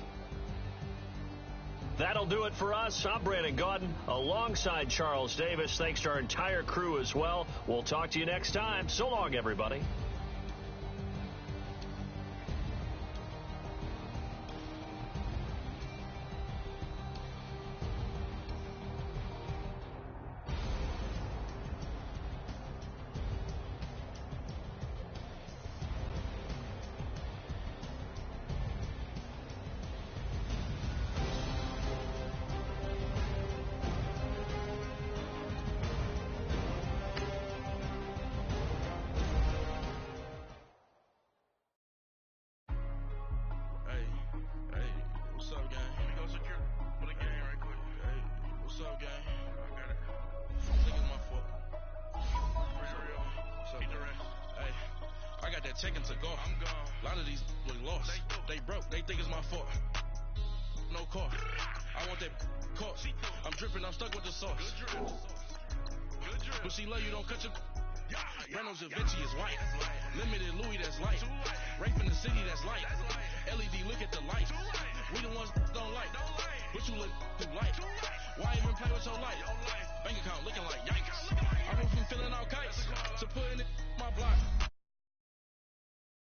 That'll do it for us. I'm Brandon Gaudin alongside Charles Davis. Thanks to our entire crew as well. We'll talk to you next time. So long, everybody. got that check and took off. I'm gone. A lot of these look lost. They broke. They think it's my fault. No car. I want that course. I'm dripping. I'm stuck with the sauce. But she love you. Don't cut your. Reynolds Da Vinci is white. Limited Louis, that's light. Rape in the city, that's light. LED, look at the light. We the ones don't like. But you look too light. Why even play with your life? Bank account looking like yikes. I went from filling out kites to putting it in my block.